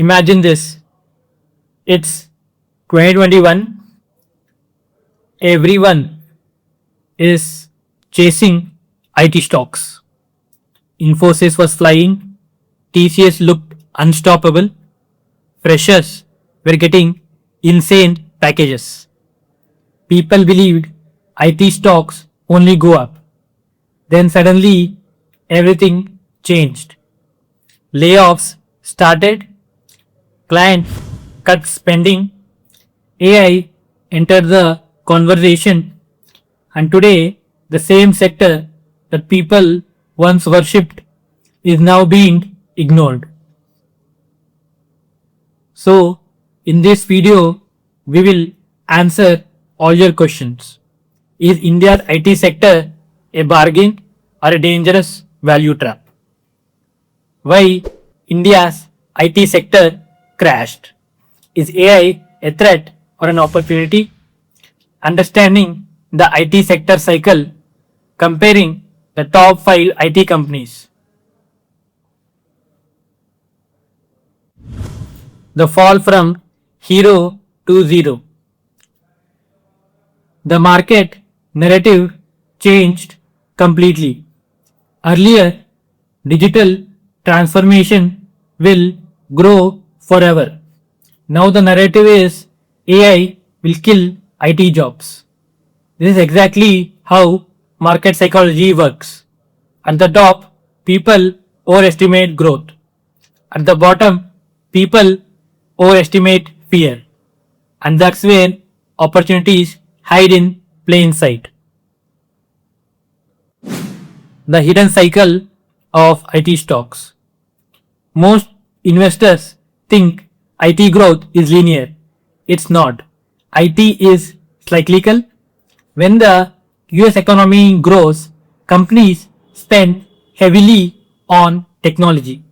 Imagine this. It's 2021. Everyone is chasing IT stocks. Infosys was flying. TCS looked unstoppable. Freshers were getting insane packages. People believed IT stocks only go up. Then suddenly everything changed. Layoffs started, clients cut spending, AI entered the conversation, and today the same sector that people once worshipped is now being ignored. So, in this video, we will answer all your questions. Is India's IT sector a bargain or a dangerous value trap? Why India's IT sector crashed? Is AI a threat or an opportunity? Understanding the IT sector cycle, comparing the top 5 IT companies. The fall from hero to zero. The market narrative changed completely. Earlier, digital transformation will grow forever. Now the narrative is AI will kill IT jobs. This is exactly how market psychology works. At the top, people overestimate growth. At the bottom, people overestimate fear. And that's where opportunities hide in plain sight. The hidden cycle of IT stocks. Most investors think IT growth is linear. It's not. IT is cyclical. When the US economy grows, companies spend heavily on technology.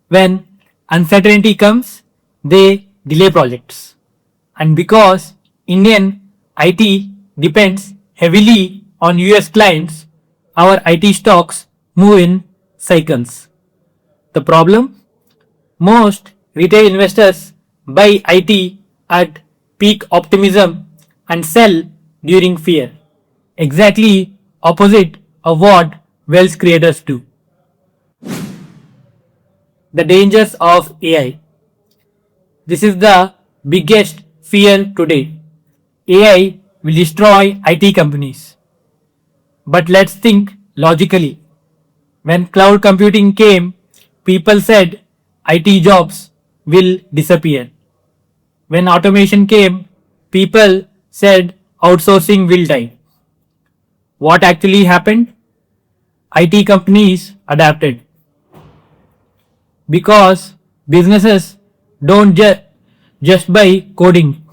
When uncertainty comes, they delay projects. And because Indian IT depends heavily on US clients, our IT stocks move in cycles. The problem? Most retail investors buy IT at peak optimism and sell during fear. Exactly opposite of what wealth creators do. The dangers of AI. This is the biggest fear today. AI will destroy IT companies. But let's think logically. When cloud computing came, people said IT jobs will disappear. When automation came, people said outsourcing will die. What actually happened? IT companies adapted. Because businesses don't just buy coding,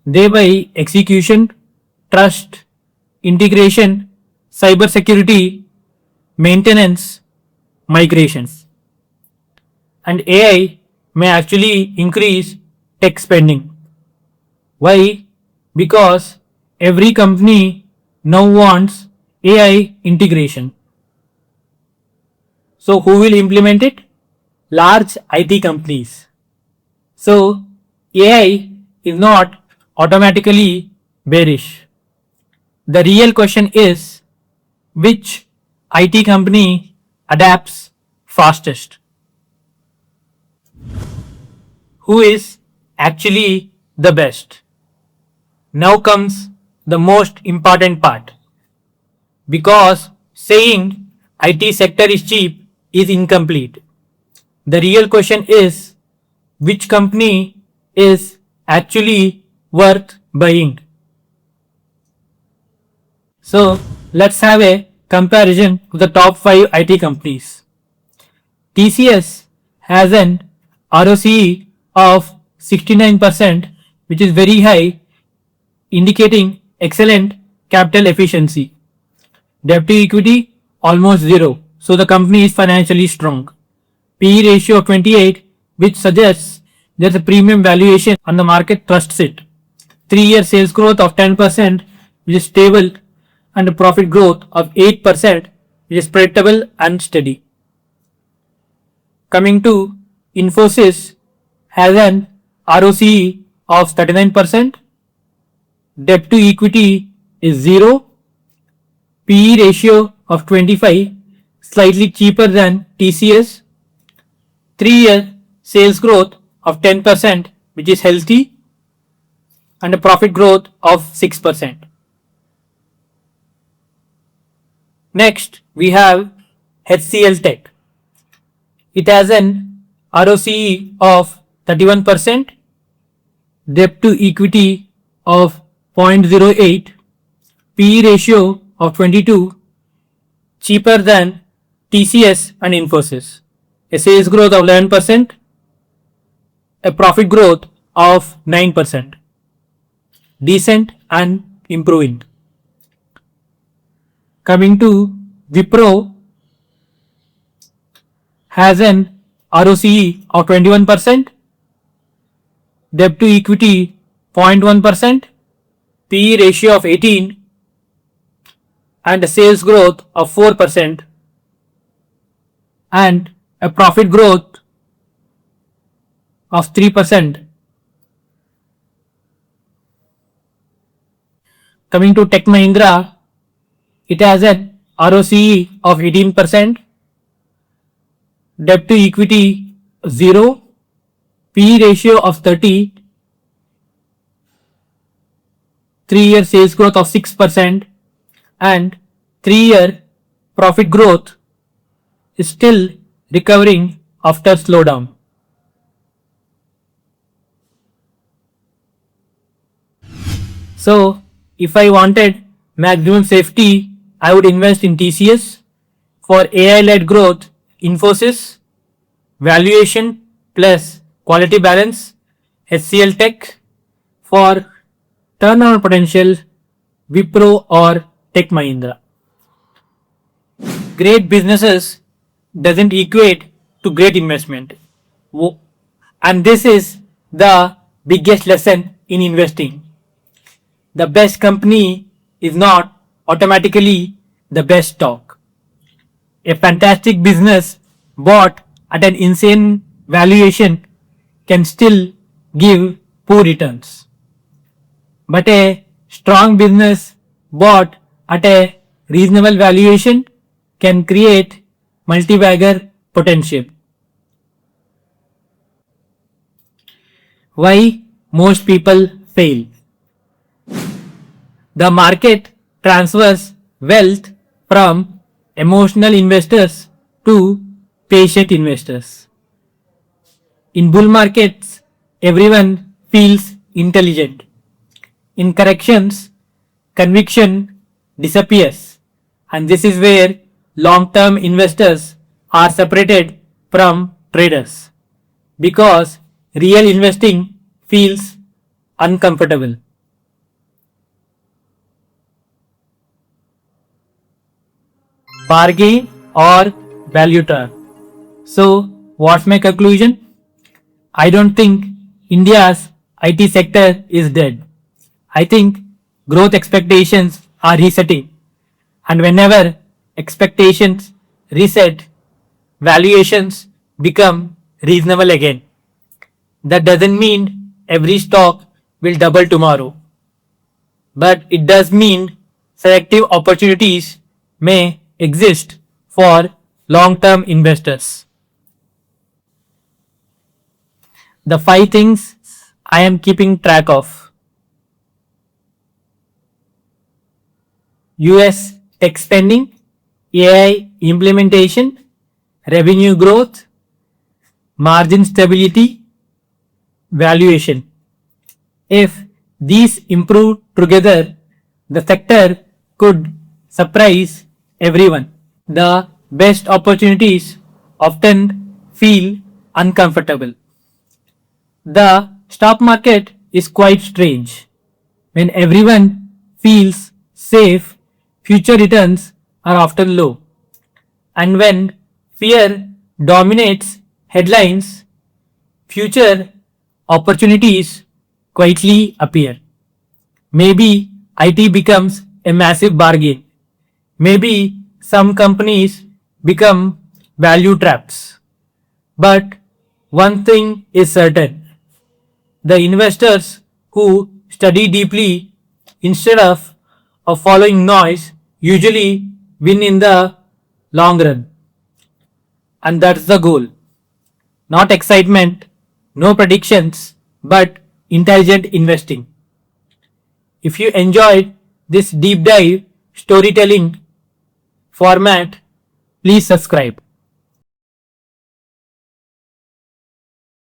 they buy execution, trust, integration, cybersecurity, maintenance, migrations. And AI may actually increase tech spending. Why? Because every company now wants AI integration. So who will implement it? Large IT companies. So AI is not automatically bearish. The real question is, which IT company adapts fastest? Who is actually the best? Now comes the most important part. Because saying IT sector is cheap is incomplete. The real question is, which company is actually worth buying? So let's have a comparison of the top 5 IT companies. TCS has an ROCE of 69%, which is very high, indicating excellent capital efficiency. Debt to equity almost zero, so the company is financially strong. PE ratio of 28, which suggests there's a premium valuation and the market trusts it. 3-year sales growth of 10%, which is stable, and a profit growth of 8%, which is predictable and steady. Coming to Infosys, has an ROCE of 39%, debt to equity is 0, PE ratio of 25, slightly cheaper than TCS, 3-year sales growth of 10%, which is healthy, and a profit growth of 6%. Next, we have HCLTech. It has an ROCE of 31%, debt to equity of 0.08, PE ratio of 22, cheaper than TCS and Infosys, a sales growth of 11%, a profit growth of 9%, decent and improving. Coming to Wipro, has an ROCE of 21%, debt to equity 0.1%, PE ratio of 18, and a sales growth of 4%, and a profit growth of 3%. Coming to Tech Mahindra, it has an ROCE of 18%, debt to equity 0, PE ratio of 30, 3-year sales growth of 6%, and 3-year profit growth is still recovering after slowdown. So, if I wanted maximum safety, I would invest in TCS. For AI-led growth, Infosys. Valuation plus quality balance, HCLTech. For turnaround potential, Wipro or Tech Mahindra. Great businesses doesn't equate to great investment. And this is the biggest lesson in investing. The best company is not automatically the best stock. A fantastic business bought at an insane valuation can still give poor returns. But a strong business bought at a reasonable valuation can create multi-bagger potential. Why most people fail? The market transfers wealth from emotional investors to patient investors. In bull markets, everyone feels intelligent. In corrections, conviction disappears, and this is where long-term investors are separated from traders, because real investing feels uncomfortable. Bargain or value trap. So, what's my conclusion? I don't think India's IT sector is dead. I think growth expectations are resetting, and whenever expectations reset, valuations become reasonable again. That doesn't mean every stock will double tomorrow, but it does mean selective opportunities may exist for long-term investors. The 5 things I am keeping track of: US tech spending, AI implementation, revenue growth, margin stability, valuation. If these improve together, the sector could surprise everyone. The best opportunities often feel uncomfortable. The stock market is quite strange. When everyone feels safe, future returns are often low. And when fear dominates headlines, future opportunities quietly appear. Maybe IT becomes a massive bargain. Maybe some companies become value traps. But one thing is certain: The investors who study deeply instead of following noise usually win in the long run. And that's the goal. Not excitement, no predictions, but intelligent investing. If you enjoyed this deep dive storytelling format, please subscribe.